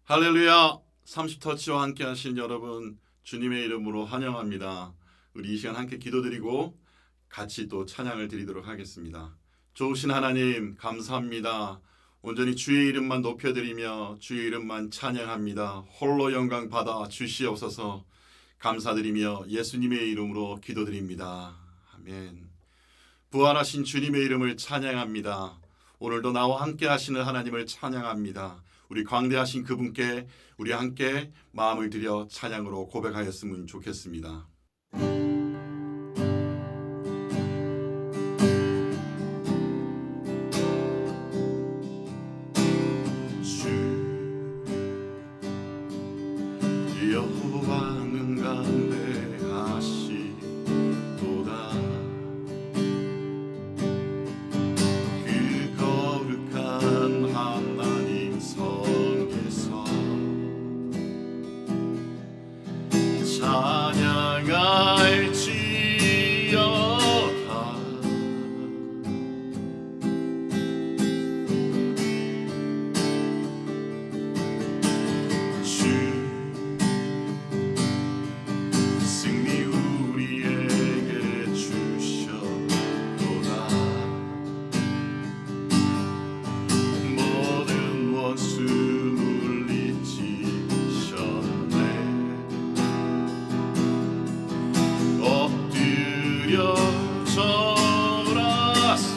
할렐루야. 30터치와 함께 하신 여러분 주님의 이름으로 환영합니다. 우리 이 시간 함께 기도드리고 같이 또 찬양을 드리도록 하겠습니다. 좋으신 하나님 감사합니다. 온전히 주의 이름만 높여드리며 주의 이름만 찬양합니다. 홀로 영광 받아 주시옵소서. 감사드리며 예수님의 이름으로 기도드립니다. 아멘. 부활하신 주님의 이름을 찬양합니다. 오늘도 나와 함께 하시는 하나님을 찬양합니다. 우리 광대하신 그분께 우리 함께 마음을 들여 찬양으로 고백하였으면 좋겠습니다. 주 여호와는 강대하시도다. 그 거룩한 하나님 성에서 찬양할지어다. 주 승리 우리에게 주셨도다. 모든 원수 물리치셨네. 엎드려 절하세.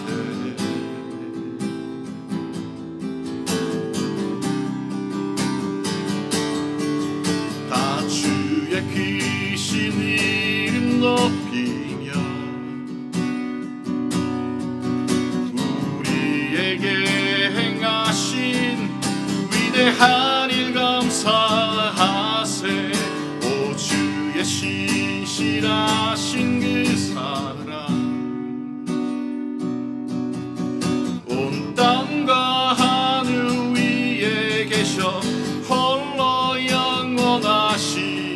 다 주의 크신 이름 높이며 우리에게 행하신 위대한 일 감사하세. 오 주의 신실하신 그 사랑 온 땅과 하늘 위에 계셔 홀로 영원하시리니.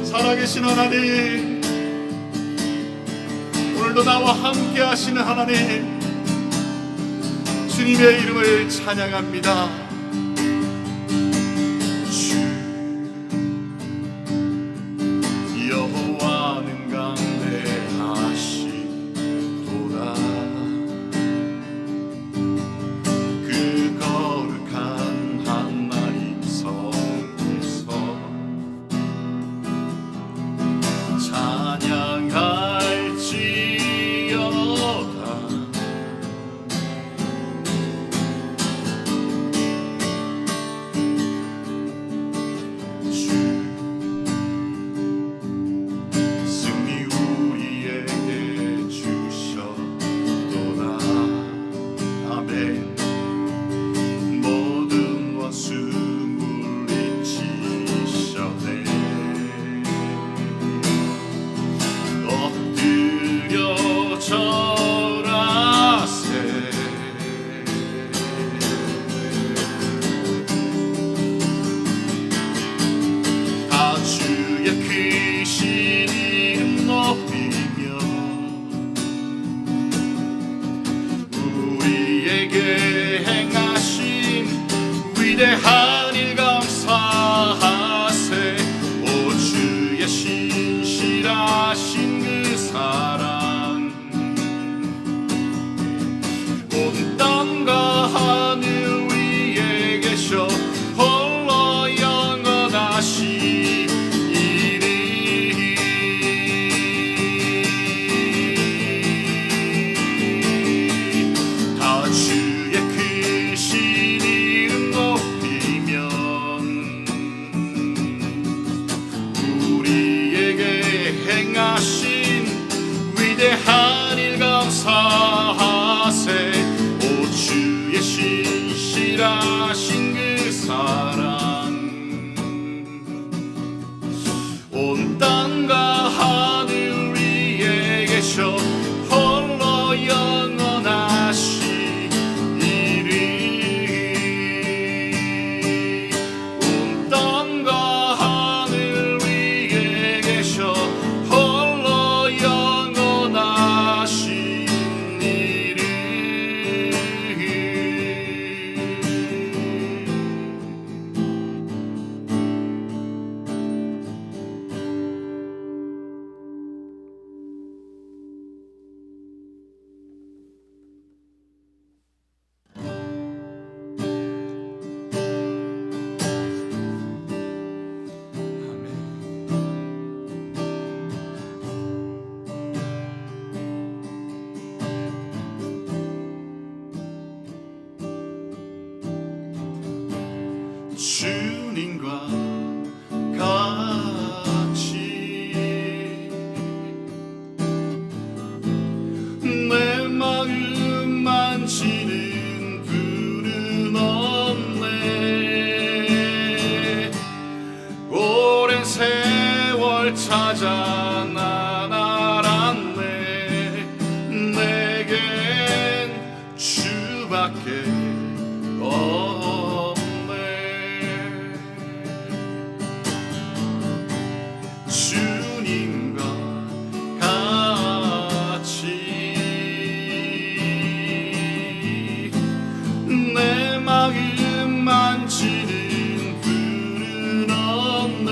살아계신 하나님, 오늘도 나와 함께 하시는 하나님, 주님의 이름을 찬양합니다. 주 여호와는 강대하시도다. 그 거룩한 하나님 성에서 찬양할지어다. 승리 우리에게 주셨도다. 아멘. 모든 원수 물리치셨네. 엎드려 절하세. 다 주의 크신 이름 높이며 우리에게 행하신 위대한 일 감사하세. 오 주의 신실하신 그 사랑 온 땅과 하늘 위에 계셔 홀로 영원하시리니. 다 주의 크신 이름 높이면 우리에게 행하신 위대한 일 감사하세. 오 주의 신실하신 그 사랑 온 땅과 하늘 위에 계셔 홀로 영원하시리니. 온 땅과 하늘 위에 계셔 홀로 영원하시리니. 주님과 같이 내 마음 만지는 분은 없네. 오랜 세월 찾아 난 알았네. 내겐 주밖에 없네. 주님과 같이 내 마음 만지는 분은 없네.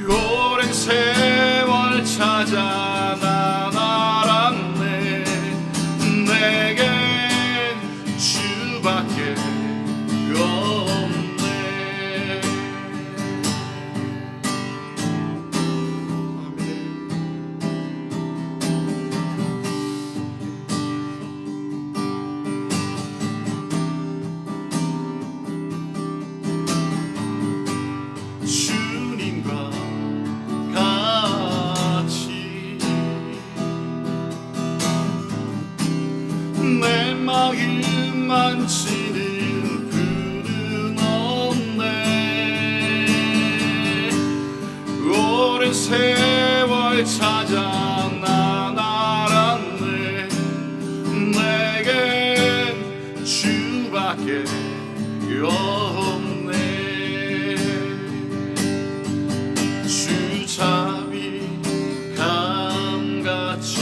오랜 세월 찾아 난 알았네. 내겐 주밖에 없네. 주님과 같이 내 마음 만지는 분은 없네. 오랜 세월 찾아 난 알았네. 내겐 주밖에 없네. 주잡이 감같이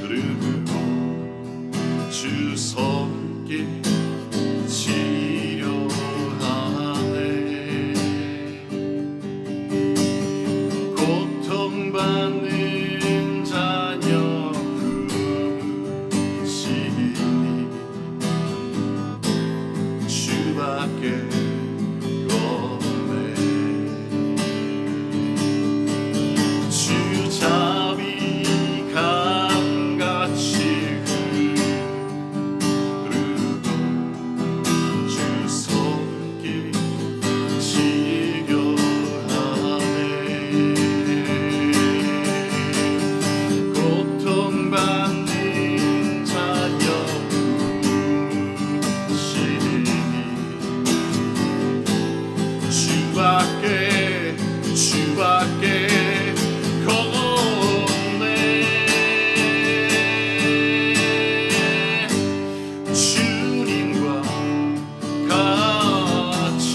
흐르고 주 손길 치료하네. 고통받는 자녀 부르시니 주밖에 없네. 주잡이 감같이 흐르고 주 손길 치료하네. 고통받는 자녀 부르시니 주밖에 없네. 주님과 같이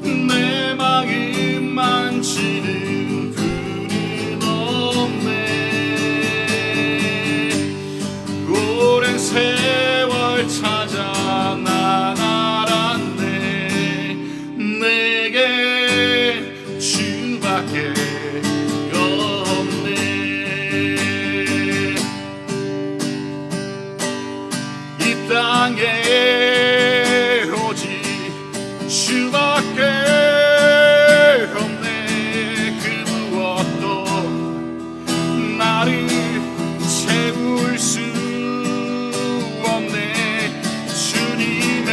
내 마음 만지는 분은 없네. 오랜 세월 찾아 난 알았네. 내게 주밖에 없네. 이 땅에 오직 주밖에 없네. 그 무엇도 나를 채울 수 없네. 주님의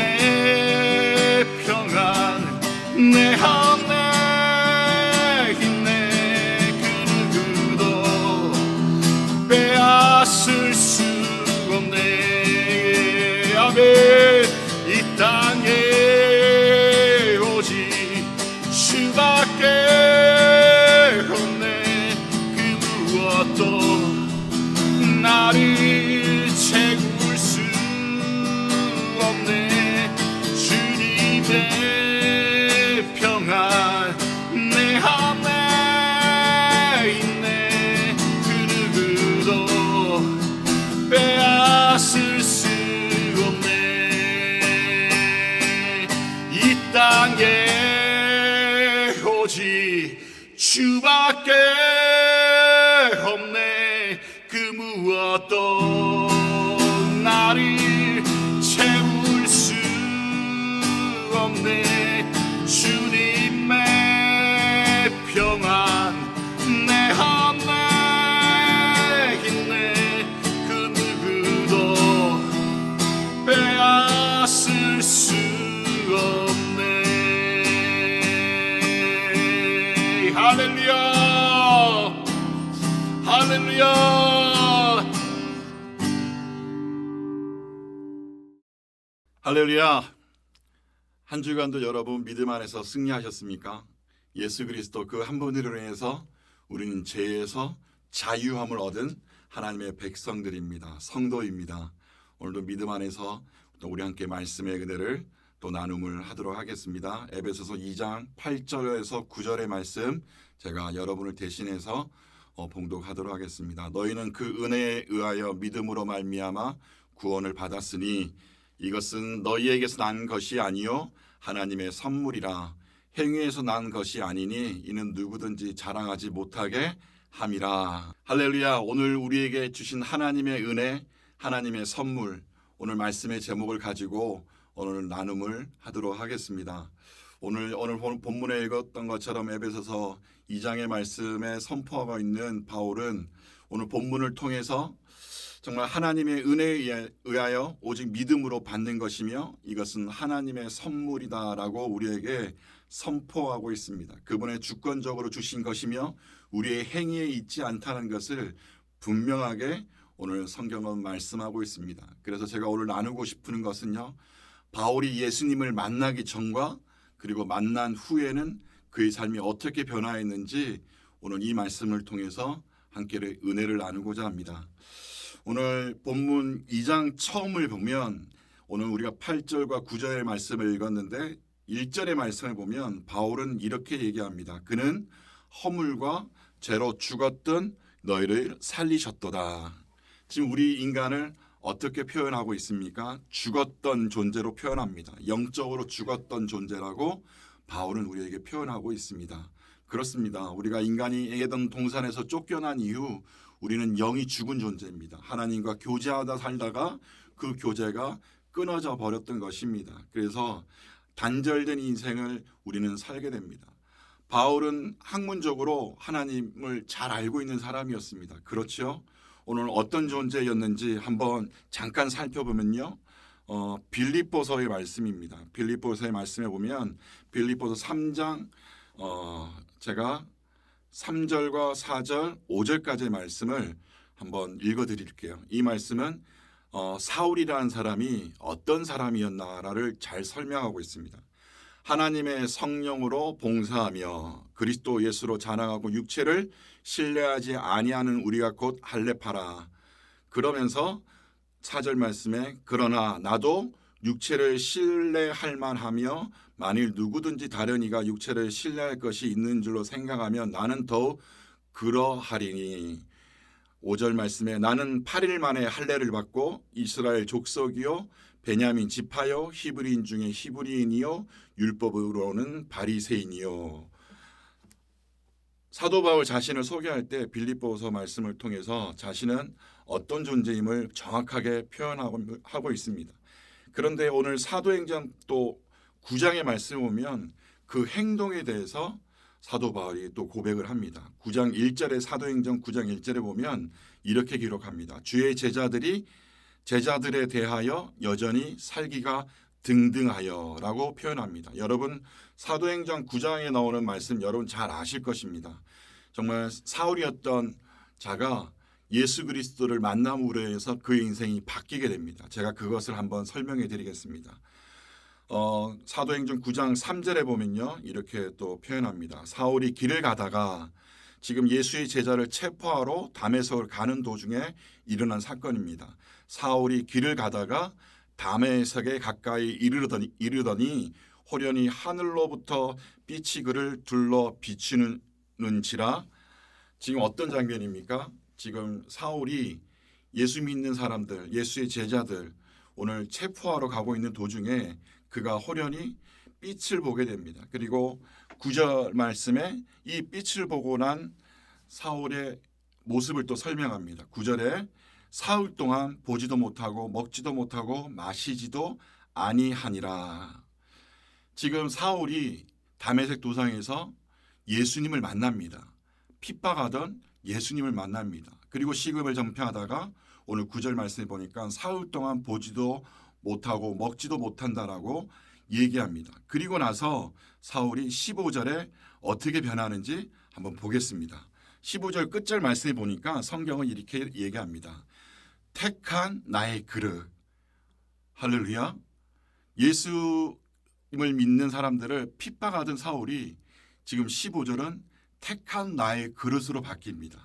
평안 내 안에 있네. 그 누구도 빼앗을 수 없네. 아멘. 이 땅에 오직 주밖에 없네. 그 무엇도 나를 채울 수 없네. 주님의 평안 내 안에 있네. 그 누구도 빼앗을 수 없네. 이 땅에 오직 주밖에 없네. 그 무엇도 나를 채울 수 없네. 주님의 평안 내 안에 있네. 할렐루야, 할렐루야, 할렐루야. 한 주간도 여러분 믿음 안에서 승리하셨습니까? 예수 그리스도 그 한 분으로 인해서 우리는 죄에서 자유함을 얻은 하나님의 백성들입니다. 성도입니다. 오늘도 믿음 안에서 또 우리 함께 말씀의 그대를 또 나눔을 하도록 하겠습니다. 에베소서 2장 8절에서 9절의 말씀 제가 여러분을 대신해서 봉독하도록 하겠습니다. 너희는 그 은혜에 의하여 믿음으로 말미암아 구원을 받았으니 이것은 너희에게서 난 것이 아니요 하나님의 선물이라. 행위에서 난 것이 아니니 이는 누구든지 자랑하지 못하게 함이라. 할렐루야. 오늘 우리에게 주신 하나님의 은혜, 하나님의 선물, 오늘 말씀의 제목을 가지고 오늘 나눔을 하도록 하겠습니다. 오늘 본문에 읽었던 것처럼 에베소서 2장의 말씀에 선포하고 있는 바울은 오늘 본문을 통해서 정말 하나님의 은혜에 의하여 오직 믿음으로 받는 것이며 이것은 하나님의 선물이다라고 우리에게 선포하고 있습니다. 그분의 주권적으로 주신 것이며 우리의 행위에 있지 않다는 것을 분명하게 오늘 성경은 말씀하고 있습니다. 그래서 제가 오늘 나누고 싶은 것은요, 바울이 예수님을 만나기 전과 그리고 만난 후에는 그의 삶이 어떻게 변화했는지 오늘 이 말씀을 통해서 함께 은혜를 나누고자 합니다. 오늘 본문 2장 처음을 보면 오늘 우리가 8절과 9절의 말씀을 읽었는데 1절의 말씀을 보면 바울은 이렇게 얘기합니다. 그는 허물과 죄로 죽었던 너희를 살리셨도다. 지금 우리 인간을 어떻게 표현하고 있습니까? 죽었던 존재로 표현합니다. 영적으로 죽었던 존재라고 바울은 우리에게 표현하고 있습니다. 그렇습니다. 우리가 인간이 에덴 동산에서 쫓겨난 이후 우리는 영이 죽은 존재입니다. 하나님과 교제하다 살다가 그 교제가 끊어져 버렸던 것입니다. 그래서 단절된 인생을 우리는 살게 됩니다. 바울은 학문적으로 하나님을 잘 알고 있는 사람이었습니다. 그렇죠? 오늘 어떤 존재였는지 한번 잠깐 살펴보면요. 빌립보서의 말씀입니다. 빌립보서의 말씀에 보면 빌립보서 3장 제가 3절과 4절, 5절까지의 말씀을 한번 읽어드릴게요. 이 말씀은 사울이라는 사람이 어떤 사람이었나를 잘 설명하고 있습니다. 하나님의 성령으로 봉사하며 그리스도 예수로 자랑하고 육체를 신뢰하지 아니하는 우리가 곧 할례파라. 그러면서 4절 말씀에 그러나 나도 육체를 신뢰할 만하며 만일 누구든지 다른 이가 육체를 신뢰할 것이 있는 줄로 생각하면 나는 더욱 그러하리니. 5절 말씀에 나는 8일 만에 할례를 받고 이스라엘 족속이요 베냐민 지파요 히브리인 중에 히브리인이요 율법으로는 바리새인이요. 사도 바울 자신을 소개할 때 빌립보서 말씀을 통해서 자신은 어떤 존재임을 정확하게 표현하고 있습니다. 그런데 오늘 사도행전 또 9장의 말씀을 보면 그 행동에 대해서 사도 바울이 또 고백을 합니다. 9장 1절에 사도행전 9장 1절에 보면 이렇게 기록합니다. 주의 제자들에 대하여 여전히 살기가 등등하여라고 표현합니다. 여러분 사도행전 9장에 나오는 말씀 여러분 잘 아실 것입니다. 정말 사울이었던 자가 예수 그리스도를 만남으로 해서 그의 인생이 바뀌게 됩니다. 제가 그것을 한번 설명해 드리겠습니다. 사도행전 9장 3절에 보면요. 이렇게 또 표현합니다. 사울이 길을 가다가 지금 예수의 제자를 체포하러 다메섹을 가는 도중에 일어난 사건입니다. 사울이 길을 가다가 다메섹에 가까이 이르더니 호련히 하늘로부터 빛이 그를 둘러 비추는지라. 지금 어떤 장면입니까? 지금 사울이 예수 믿는 사람들, 예수의 제자들 오늘 체포하러 가고 있는 도중에 그가 호련히 빛을 보게 됩니다. 그리고 9절 말씀에 이 빛을 보고 난 사울의 모습을 또 설명합니다. 9절에 사흘 동안 보지도 못하고 먹지도 못하고 마시지도 아니하니라. 지금 사울이 다메섹 도상에서 예수님을 만납니다. 핍박하던 예수님을 만납니다. 그리고 시급을 전폐하다가 오늘 9절 말씀에 보니까 사흘 동안 보지도 못하고 먹지도 못한다라고 얘기합니다. 그리고 나서 사울이 15절에 어떻게 변하는지 한번 보겠습니다. 15절 끝절 말씀에 보니까 성경은 이렇게 얘기합니다. 택한 나의 그릇. 할렐루야. 예수님을 믿는 사람들을 핍박하던 사울이 지금 15절은 택한 나의 그릇으로 바뀝니다.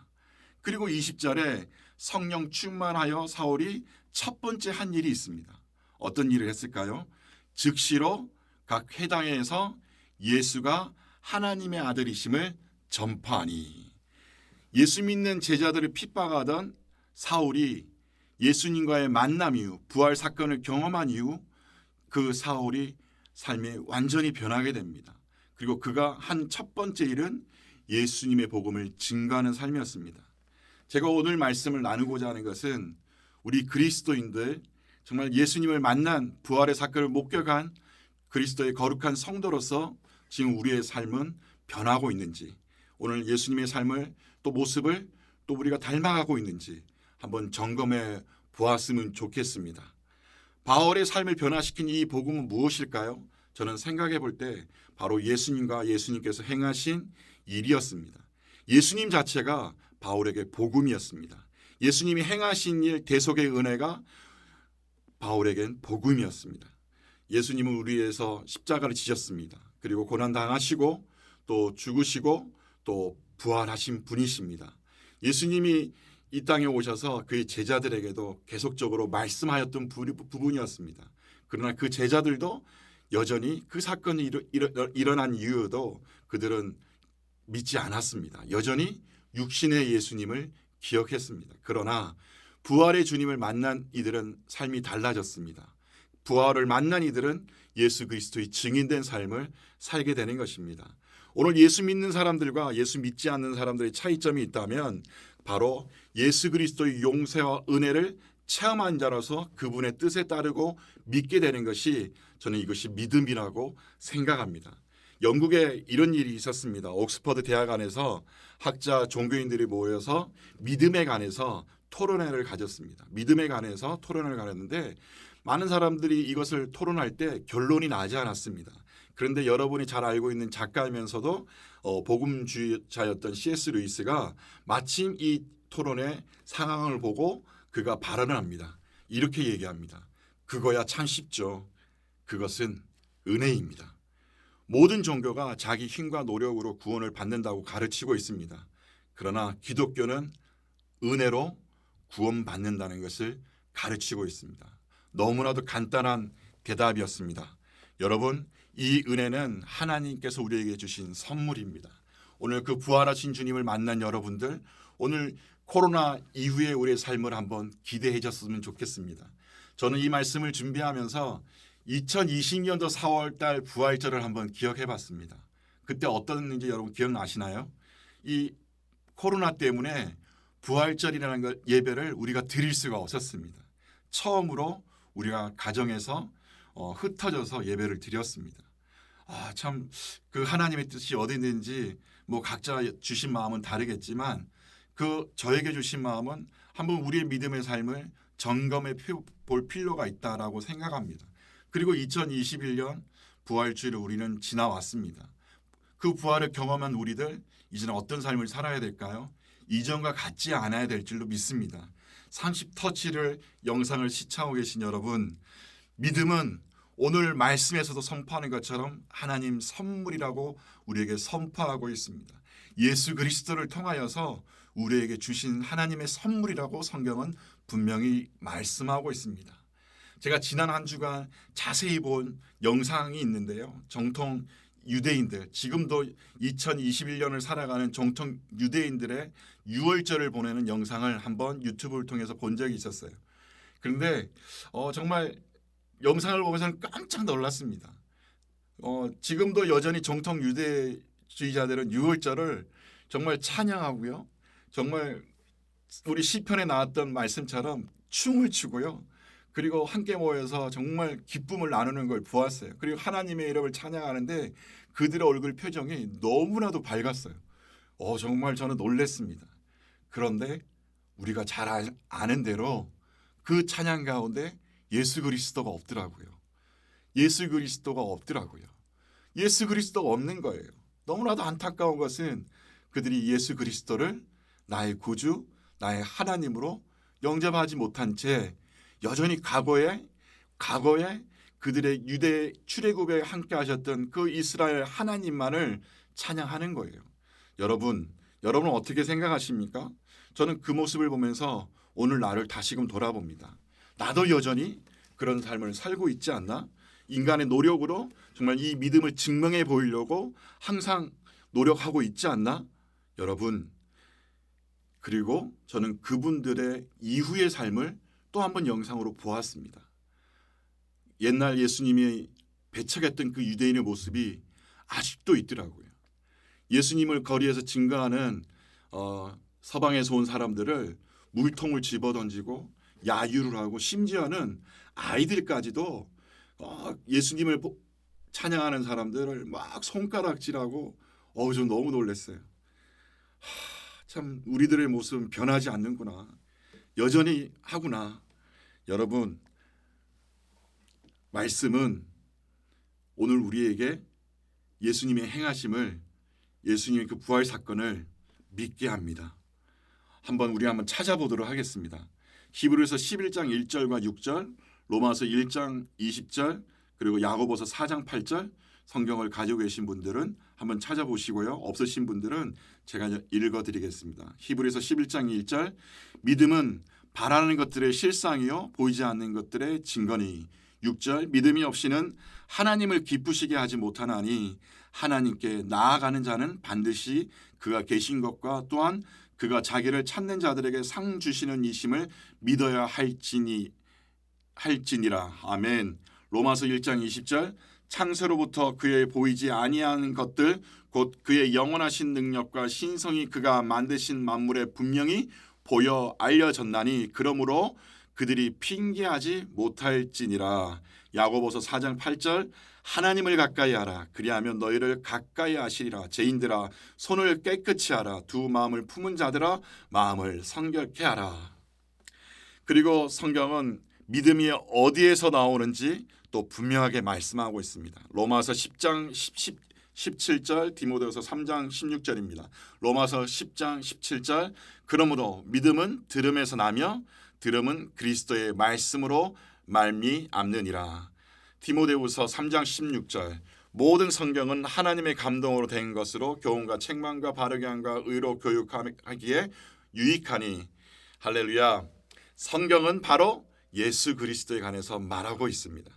그리고 20절에 성령 충만하여 사울이 첫 번째 한 일이 있습니다. 어떤 일을 했을까요? 즉시로 각 회당에서 예수가 하나님의 아들이심을 전파하니. 예수 믿는 제자들을 핍박하던 사울이 예수님과의 만남 이후 부활 사건을 경험한 이후 그 사울이 삶이 완전히 변하게 됩니다. 그리고 그가 한 첫 번째 일은 예수님의 복음을 증거하는 삶이었습니다. 제가 오늘 말씀을 나누고자 하는 것은 우리 그리스도인들, 정말 예수님을 만난 부활의 사건을 목격한 그리스도의 거룩한 성도로서 지금 우리의 삶은 변하고 있는지, 오늘 예수님의 삶을 또 모습을 또 우리가 닮아가고 있는지 한번 점검해 보았으면 좋겠습니다. 바울의 삶을 변화시킨 이 복음은 무엇일까요? 저는 생각해 볼 때 바로 예수님과 예수님께서 행하신 일이었습니다. 예수님 자체가 바울에게 복음이었습니다. 예수님이 행하신 일, 대속의 은혜가 바울에겐 복음이었습니다. 예수님은 우리 위해서 십자가를 지셨습니다. 그리고 고난당하시고 또 죽으시고 또 부활하신 분이십니다. 예수님이 이 땅에 오셔서 그의 제자들에게도 계속적으로 말씀하였던 부분이었습니다. 그러나 그 제자들도 여전히 그 사건이 일어난 이유도 그들은 믿지 않았습니다. 여전히 육신의 예수님을 기억했습니다. 그러나 부활의 주님을 만난 이들은 삶이 달라졌습니다. 부활을 만난 이들은 예수 그리스도의 증인된 삶을 살게 되는 것입니다. 오늘 예수 믿는 사람들과 예수 믿지 않는 사람들의 차이점이 있다면 바로 예수 그리스도의 용서와 은혜를 체험한 자로서 그분의 뜻에 따르고 믿게 되는 것이, 저는 이것이 믿음이라고 생각합니다. 영국에 이런 일이 있었습니다. 옥스퍼드 대학 안에서 학자 종교인들이 모여서 믿음에 관해서 토론회를 가졌습니다. 믿음에 관해서 토론을 가졌는데 많은 사람들이 이것을 토론할 때 결론이 나지 않았습니다. 그런데 여러분이 잘 알고 있는 작가이면서도 복음주의자였던 C.S. 루이스가 마침 이 토론의 상황을 보고 그가 발언을 합니다. 이렇게 얘기합니다. 그거야 참 쉽죠. 그것은 은혜입니다. 모든 종교가 자기 힘과 노력으로 구원을 받는다고 가르치고 있습니다. 그러나 기독교는 은혜로 구원받는다는 것을 가르치고 있습니다. 너무나도 간단한 대답이었습니다. 여러분, 이 은혜는 하나님께서 우리에게 주신 선물입니다. 오늘 그 부활하신 주님을 만난 여러분들, 오늘 코로나 이후에 우리의 삶을 한번 기대해 줬으면 좋겠습니다. 저는 이 말씀을 준비하면서 2020년도 4월 달 부활절을 한번 기억해 봤습니다. 그때 어떤지 여러분 기억나시나요? 이 코로나 때문에 부활절이라는 걸 예배를 우리가 드릴 수가 없었습니다. 처음으로 우리가 가정에서 흩어져서 예배를 드렸습니다. 참 그 하나님의 뜻이 어디 있는지 뭐 각자 주신 마음은 다르겠지만 그 저에게 주신 마음은 한번 우리의 믿음의 삶을 점검해 볼 필요가 있다라고 생각합니다. 그리고 2021년 부활주의를 우리는 지나왔습니다. 그 부활을 경험한 우리들 이제는 어떤 삶을 살아야 될까요? 이전과 같지 않아야 될 줄로 믿습니다. 30터치를 영상을 시청하고 계신 여러분, 믿음은 오늘 말씀에서도 선포하는 것처럼 하나님 선물이라고 우리에게 선포하고 있습니다. 예수 그리스도를 통하여서 우리에게 주신 하나님의 선물이라고 성경은 분명히 말씀하고 있습니다. 제가 지난 한 주간 자세히 본 영상이 있는데요. 정통 유대인들, 지금도 2021년을 살아가는 정통 유대인들의 유월절을 보내는 영상을 한번 유튜브를 통해서 본 적이 있었어요. 그런데 정말 영상을 보면서 깜짝 놀랐습니다. 지금도 여전히 정통 유대주의자들은 유월절을 정말 찬양하고요. 정말 우리 시편에 나왔던 말씀처럼 춤을 추고요. 그리고 함께 모여서 정말 기쁨을 나누는 걸 보았어요. 그리고 하나님의 이름을 찬양하는데 그들의 얼굴 표정이 너무나도 밝았어요. 정말 저는 놀랐습니다. 그런데 우리가 잘 아는 대로 그 찬양 가운데 예수 그리스도가 없더라고요. 예수 그리스도가 없더라고요. 예수 그리스도가 없는 거예요. 너무나도 안타까운 것은 그들이 예수 그리스도를 나의 구주, 나의 하나님으로 영접하지 못한 채 여전히 과거에 그들의 유대 출애굽에 함께 하셨던 그 이스라엘 하나님만을 찬양하는 거예요. 여러분은 어떻게 생각하십니까? 저는 그 모습을 보면서 오늘 나를 다시금 돌아봅니다. 나도 여전히 그런 삶을 살고 있지 않나? 인간의 노력으로 정말 이 믿음을 증명해 보이려고 항상 노력하고 있지 않나? 여러분, 그리고 저는 그분들의 이후의 삶을 또 한 번 영상으로 보았습니다. 옛날 예수님이 배척했던 그 유대인의 모습이 아직도 있더라고요. 예수님을 거리에서 증거하는 서방에서 온 사람들을 물통을 집어던지고 야유를 하고 심지어는 아이들까지도 예수님을 찬양하는 사람들을 막 손가락질하고 좀 너무 놀랐어요. 참 우리들의 모습은 변하지 않는구나. 여전히 하구나. 여러분, 말씀은 오늘 우리에게 예수님의 행하심을, 예수님의 그 부활 사건을 믿게 합니다. 우리 한번 찾아보도록 하겠습니다. 히브리서 11장 1절과 6절, 로마서 1장 20절, 그리고 야고보서 4장 8절 성경을 가지고 계신 분들은 한번 찾아보시고요. 없으신 분들은 제가 읽어드리겠습니다. 히브리서 11장 1절, 믿음은 바라는 것들의 실상이요 보이지 않는 것들의 증거니. 6절, 믿음이 없이는 하나님을 기쁘시게 하지 못하나니 하나님께 나아가는 자는 반드시 그가 계신 것과 또한 그가 자기를 찾는 자들에게 상 주시는 이심을 믿어야 할지니라. 아멘. 로마서 1장 20절, 창세로부터 그의 보이지 아니하는 것들 곧 그의 영원하신 능력과 신성이 그가 만드신 만물에 분명히 보여 알려졌나니 그러므로 그들이 핑계하지 못할지니라. 야고보서 4장 8절, 하나님을 가까이 하라. 그리하면 너희를 가까이 하시리라. 죄인들아 손을 깨끗이 하라. 두 마음을 품은 자들아 마음을 성결케 하라. 그리고 성경은 믿음이 어디에서 나오는지 또 분명하게 말씀하고 있습니다. 로마서 10장 17절, 디모데후서 3장 16절입니다. 로마서 10장 17절, 그러므로 믿음은 들음에서 나며 들음은 그리스도의 말씀으로 말미암느니라. 디모데후서 3장 16절, 모든 성경은 하나님의 감동으로 된 것으로 교훈과 책망과 바르게 함과 의로 교육하기에 유익하니. 할렐루야. 성경은 바로 예수 그리스도에 관해서 말하고 있습니다.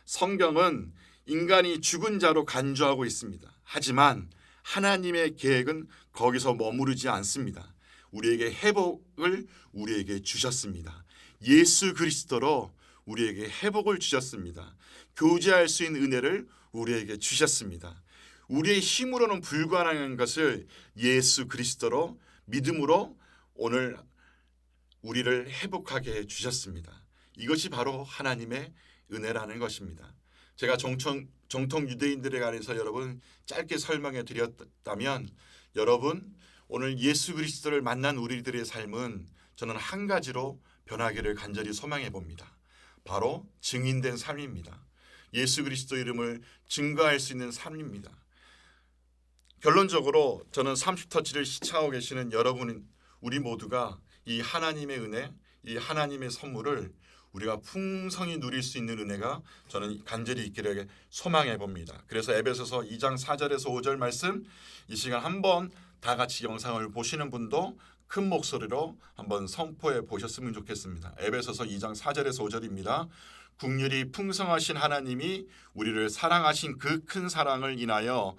성경은 인간이 죽은 자로 간주하고 있습니다. 하지만 하나님의 계획은 거기서 머무르지 않습니다. 우리에게 회복을 우리에게 주셨습니다. 예수 그리스도로 우리에게 회복을 주셨습니다. 교제할 수 있는 은혜를 우리에게 주셨습니다. 우리의 힘으로는 불가능한 것을 예수 그리스도로 믿음으로 오늘 우리를 회복하게 해 주셨습니다. 이것이 바로 하나님의 은혜라는 것입니다. 제가 정통 유대인들에 관해서 여러분 짧게 설명해 드렸다면, 여러분 오늘 예수 그리스도를 만난 우리들의 삶은 저는 한 가지로 변하기를 간절히 소망해 봅니다. 바로 증인된 삶입니다. 예수 그리스도 이름을 증거할 수 있는 삶입니다. 결론적으로 저는 30터치를 시청하고 계시는 여러분, 우리 모두가 이 하나님의 은혜, 이 하나님의 선물을 우리가 풍성히 누릴 수 있는 은혜가 저는 간절히 있기를 소망해 봅니다. 그래서 에베소서 2장 4절에서 5절 말씀, 이 시간 한번 다 같이 영상을 보시는 분도 큰 목소리로 한번 선포해 보셨으면 좋겠습니다. 에베소서 2장 4절에서 5절입니다. 긍휼이 풍성하신 하나님이 우리를 사랑하신 그 큰 사랑을 인하여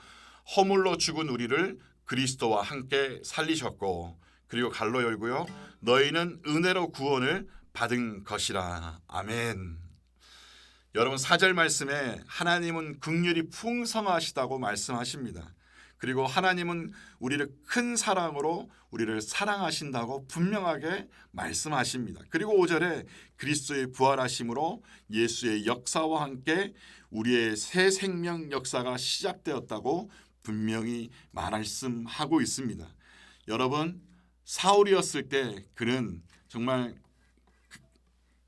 허물로 죽은 우리를 그리스도와 함께 살리셨고, 그리고 갈로 열고요, 너희는 은혜로 구원을 받은 것이라. 아멘. 여러분 4절 말씀에 하나님은 긍휼이 풍성하시다고 말씀하십니다. 그리고 하나님은 우리를 큰 사랑으로 우리를 사랑하신다고 분명하게 말씀하십니다. 그리고 5절에 그리스도의 부활하심으로 예수의 역사와 함께 우리의 새 생명 역사가 시작되었다고 분명히 말씀하고 있습니다. 여러분, 사울이었을 때 그는 정말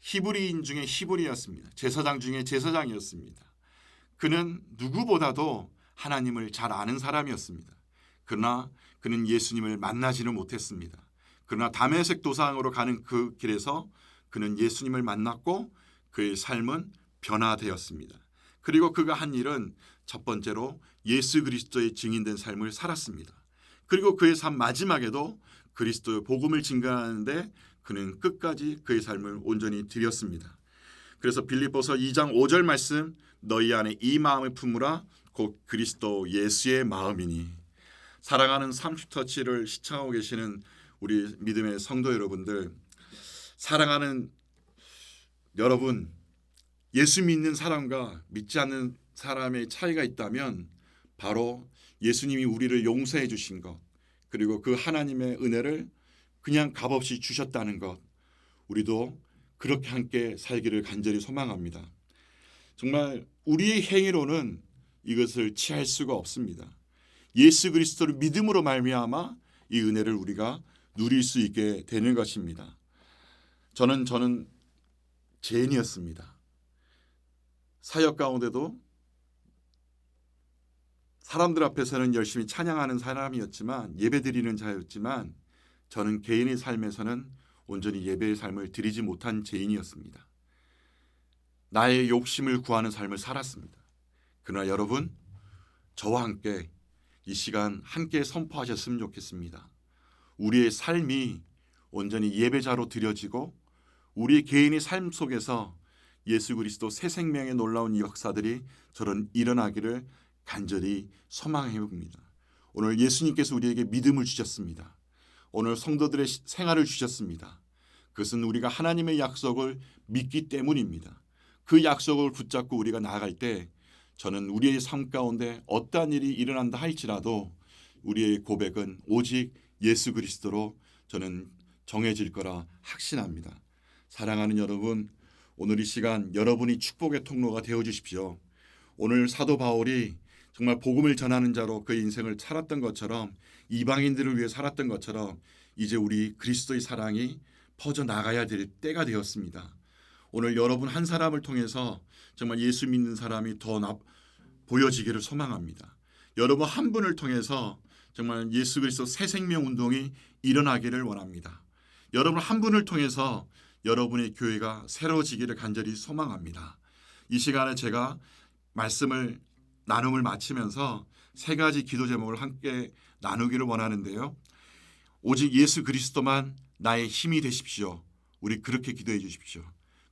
히브리인 중에 히브리였습니다. 제사장 중에 제사장이었습니다. 그는 누구보다도 하나님을 잘 아는 사람이었습니다. 그러나 그는 예수님을 만나지는 못했습니다. 그러나 다메섹 도상으로 가는 그 길에서 그는 예수님을 만났고 그의 삶은 변화되었습니다. 그리고 그가 한 일은 첫 번째로 예수 그리스도의 증인된 삶을 살았습니다. 그리고 그의 삶 마지막에도 그리스도의 복음을 증거하는데 그는 끝까지 그의 삶을 온전히 드렸습니다. 그래서 빌립보서 2장 5절 말씀, 너희 안에 이 마음을 품으라 곧 그리스도 예수의 마음이니. 사랑하는 30터치를 시청하고 계시는 우리 믿음의 성도 여러분들, 사랑하는 여러분, 예수 믿는 사람과 믿지 않는 사람의 차이가 있다면 바로 예수님이 우리를 용서해 주신 것, 그리고 그 하나님의 은혜를 그냥 값없이 주셨다는 것, 우리도 그렇게 함께 살기를 간절히 소망합니다. 정말 우리의 행위로는 이것을 취할 수가 없습니다. 예수 그리스도를 믿음으로 말미암아 이 은혜를 우리가 누릴 수 있게 되는 것입니다. 저는 죄인이었습니다. 사역 가운데도 사람들 앞에서는 열심히 찬양하는 사람이었지만, 예배드리는 자였지만, 저는 개인의 삶에서는 온전히 예배의 삶을 드리지 못한 죄인이었습니다. 나의 욕심을 구하는 삶을 살았습니다. 그러나 여러분, 저와 함께 이 시간 함께 선포하셨으면 좋겠습니다. 우리의 삶이 온전히 예배자로 드려지고 우리 개인의 삶 속에서 예수 그리스도 새 생명의 놀라운 역사들이 저런 일어나기를 간절히 소망해 봅니다. 오늘 예수님께서 우리에게 믿음을 주셨습니다. 오늘 성도들의 생활을 주셨습니다. 그것은 우리가 하나님의 약속을 믿기 때문입니다. 그 약속을 붙잡고 우리가 나아갈 때 저는 우리의 삶 가운데 어떠한 일이 일어난다 할지라도 우리의 고백은 오직 예수 그리스도로 저는 정해질 거라 확신합니다. 사랑하는 여러분, 오늘 이 시간 여러분이 축복의 통로가 되어 주십시오. 오늘 사도 바울이 정말 복음을 전하는 자로 그 인생을 살았던 것처럼, 이방인들을 위해 살았던 것처럼 이제 우리 그리스도의 사랑이 퍼져나가야 될 때가 되었습니다. 오늘 여러분 한 사람을 통해서 정말 예수 믿는 사람이 더 보여지기를 소망합니다. 여러분 한 분을 통해서 정말 예수 그리스도 새 생명 운동이 일어나기를 원합니다. 여러분 한 분을 통해서 여러분의 교회가 새로워지기를 간절히 소망합니다. 이 시간에 제가 나눔을 마치면서 세 가지 기도 제목을 함께 나누기를 원하는데요. 오직 예수 그리스도만 나의 힘이 되십시오. 우리 그렇게 기도해 주십시오.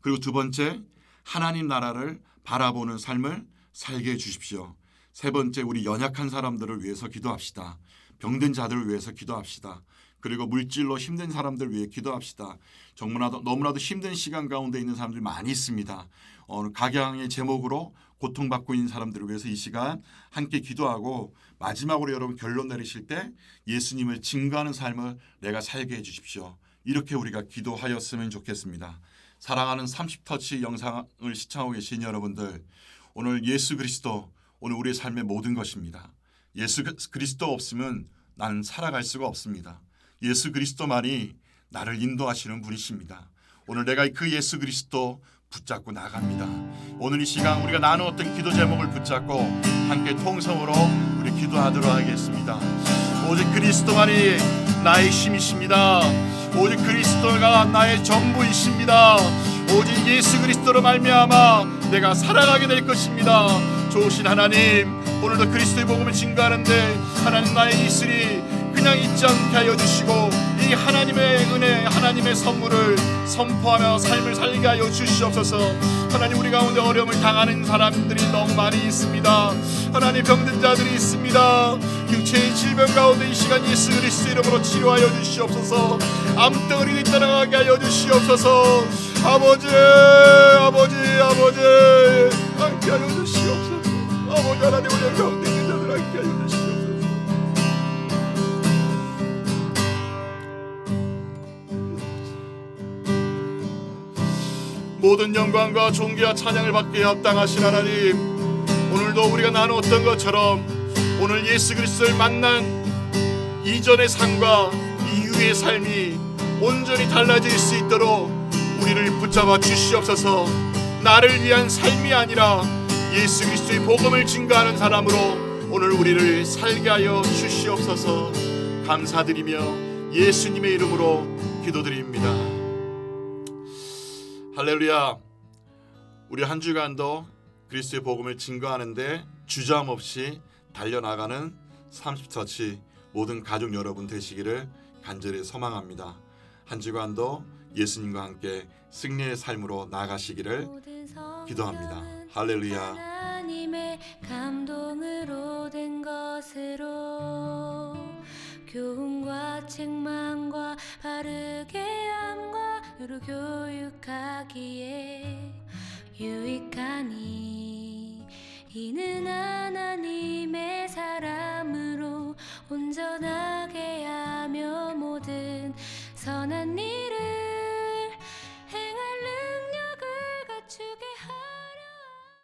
그리고 두 번째, 하나님 나라를 바라보는 삶을 살게 해 주십시오. 세 번째, 우리 연약한 사람들을 위해서 기도합시다. 병든 자들을 위해서 기도합시다. 그리고 물질로 힘든 사람들 위해 기도합시다. 너무나도 힘든 시간 가운데 있는 사람들이 많이 있습니다. 각양의 제목으로 고통받고 있는 사람들을 위해서 이 시간 함께 기도하고, 마지막으로 여러분 결론 내리실 때 예수님을 증거하는 삶을 내가 살게 해주십시오. 이렇게 우리가 기도하였으면 좋겠습니다. 사랑하는 30터치 영상을 시청하고 계신 여러분들, 오늘 예수 그리스도 오늘 우리의 삶의 모든 것입니다. 예수 그리스도 없으면 나는 살아갈 수가 없습니다. 예수 그리스도만이 나를 인도하시는 분이십니다. 오늘 내가 그 예수 그리스도 붙잡고 나갑니다. 오늘 이 시간 우리가 나누었던 기도 제목을 붙잡고 함께 통성으로 우리 기도하도록 하겠습니다. 오직 그리스도만이 나의 힘이십니다. 오직 그리스도가 나의 전부이십니다. 오직 예수 그리스도로 말미암아 내가 살아가게 될 것입니다. 좋으신 하나님, 오늘도 그리스도의 복음을 증거하는데 하나님 나의 이슬이 그냥 잊지 않게 하여 주시고, 이 하나님의 은혜, 하나님의 선물을 선포하며 삶을 살게 하여 주시옵소서. 하나님, 우리 가운데 어려움을 당하는 사람들이 너무 많이 있습니다. 하나님, 병든 자들이 있습니다. 육체의 질병 가운데 이 시간 예수 그리스도 이름으로 치료하여 주시옵소서. 암덩어리를 떠나가게 하여 주시옵소서. 아버지 함께 하여 주시옵소서. 아버지 하나님, 우리 가운데 있는 자들 함께 하여 주시옵소서. 모든 영광과 존귀와 찬양을 받기에 합당하신 하나님, 오늘도 우리가 나누었던 것처럼 오늘 예수 그리스도를 만난 이전의 삶과 이후의 삶이 온전히 달라질 수 있도록 우리를 붙잡아 주시옵소서. 나를 위한 삶이 아니라 예수 그리스도의 복음을 증거하는 사람으로 오늘 우리를 살게 하여 주시옵소서. 감사드리며 예수님의 이름으로 기도드립니다. 할렐루야. 우리 한 주간도 그리스도의 복음을 증거하는데 주저함 없이 달려나가는 30터치 모든 가족 여러분 되시기를 간절히 소망합니다. 한 주간도 예수님과 함께 승리의 삶으로 나가시기를 기도합니다. 할렐루야. 하나님의 감동으로 된 것으로 교훈과 책망과 바르게 함과 으로 교육하기에 유익하니 이는 하나님의 사람을